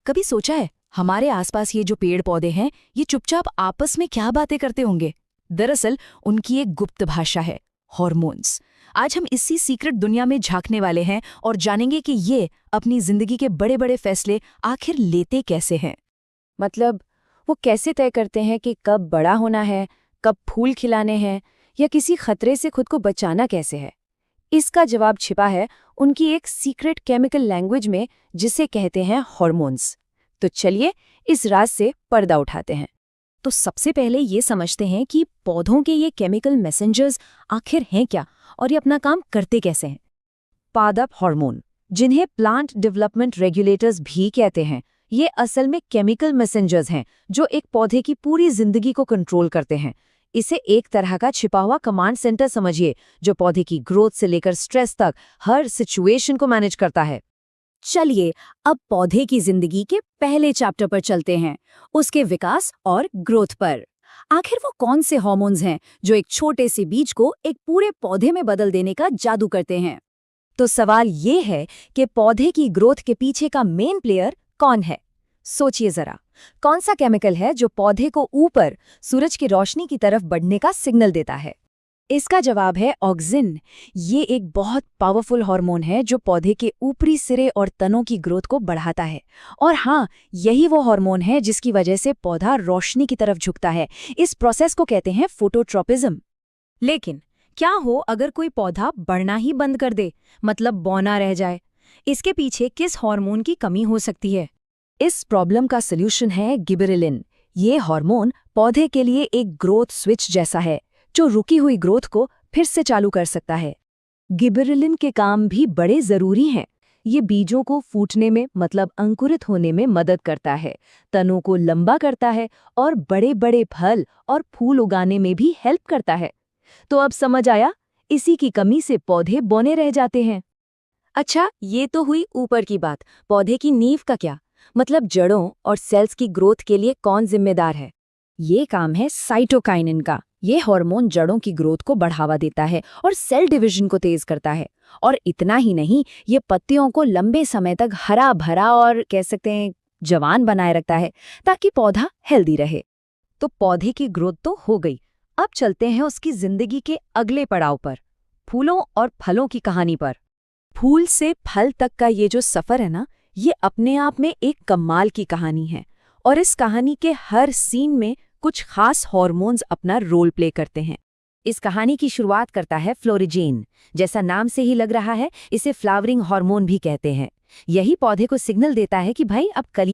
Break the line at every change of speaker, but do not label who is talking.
कभी सोचा है हमारे आसपास ये जो पेड़ पौधे हैं ये चुपचाप आपस में क्या बातें करते होंगे? दरअसल उनकी एक गुप्त भाषा है, हॉर्मोन्स। आज हम इसी सीक्रेट दुनिया में झांकने वाले हैं और जानेंगे कि ये अपनी जिंदगी के बड़े बड़े फैसले आखिर लेते कैसे हैं।
मतलब वो कैसे तय करते हैं कि कब बड़ा होना है, कब फूल खिलाने हैं या किसी खतरे से खुद को बचाना कैसे है? इसका जवाब छिपा है उनकी एक सीक्रेट केमिकल लैंग्वेज में जिसे कहते हैं हॉर्मोन्स। तो चलिए इस राज से पर्दा उठाते हैं।
तो सबसे पहले ये समझते हैं कि पौधों के ये केमिकल मैसेंजर्स आखिर हैं क्या और ये अपना काम करते कैसे हैं।
पादप हार्मोन, जिन्हें प्लांट डेवलपमेंट रेगुलेटर्स भी कहते हैं, ये असल में केमिकल मैसेंजर्स हैं जो एक पौधे की पूरी जिंदगी को कंट्रोल करते हैं। इसे एक तरह का छिपा हुआ कमांड सेंटर समझिए, जो पौधे की ग्रोथ से लेकर स्ट्रेस तक हर सिचुएशन को मैनेज करता है।
चलिए अब पौधे की जिंदगी के पहले चैप्टर पर चलते हैं, उसके विकास और ग्रोथ पर। आखिर वो कौन से हार्मोन्स हैं जो एक छोटे से बीज को एक पूरे पौधे में बदल देने का जादू करते हैं? तो सवाल ये है कि पौधे की ग्रोथ के पीछे का मेन प्लेयर कौन है? सोचिए जरा, कौन सा केमिकल है जो पौधे को ऊपर सूरज की रोशनी की तरफ बढ़ने का सिग्नल देता है? इसका जवाब है ऑक्सिन। ये एक बहुत पावरफुल हार्मोन है जो पौधे के ऊपरी सिरे और तनों की ग्रोथ को बढ़ाता है। और हाँ, यही वो हार्मोन है जिसकी वजह से पौधा रोशनी की तरफ झुकता है। इस प्रोसेस को कहते हैं फोटोट्रोपिज्म। लेकिन क्या हो अगर कोई पौधा बढ़ना ही बंद कर दे, मतलब बौना रह जाए? इसके पीछे किस हार्मोन की कमी हो सकती है? इस प्रॉब्लम का सल्यूशन है गिबरेलिन। ये हार्मोन पौधे के लिए एक ग्रोथ स्विच जैसा है जो रुकी हुई ग्रोथ को फिर से चालू कर सकता है। गिबरेलिन के काम भी बड़े जरूरी हैं। ये बीजों को फूटने में, मतलब अंकुरित होने में मदद करता है, तनों को लंबा करता है और बड़े बड़े फल और फूल उगाने में भी हेल्प करता है। तो अब समझ आया, इसी की कमी से पौधे बौने रह जाते हैं। अच्छा, ये तो हुई ऊपर की बात। पौधे की नींव का क्या, मतलब जड़ों और सेल्स की ग्रोथ के लिए कौन जिम्मेदार है? ये काम है साइटोकाइनिन का। ये हार्मोन जड़ों की ग्रोथ को बढ़ावा देता है और सेल डिवीजन को तेज करता है। और इतना ही नहीं, ये पत्तियों को लंबे समय तक हरा भरा और कह सकते हैं जवान बनाए रखता है, ताकि पौधा हेल्दी रहे। तो पौधे की ग्रोथ तो हो गई। अब चलते हैं उसकी जिंदगी के अगले पड़ाव पर, फूलों और फलों की कहानी पर। फूल से फल तक का ये जो सफर है ना, ये अपने आप में एक कमाल की कहानी है। और इस कहानी के हर सीन में कुछ खास हार्मोन्स अपना रोल प्ले करते हैं। इस कहानी की शुरुआत करता है फ्लोरिजेन। जैसा नाम से ही लग रहा है, इसे फ्लावरिंग हार्मोन भी कहते हैं। यही पौधे को सिग्नल देता है कि भाई अब कली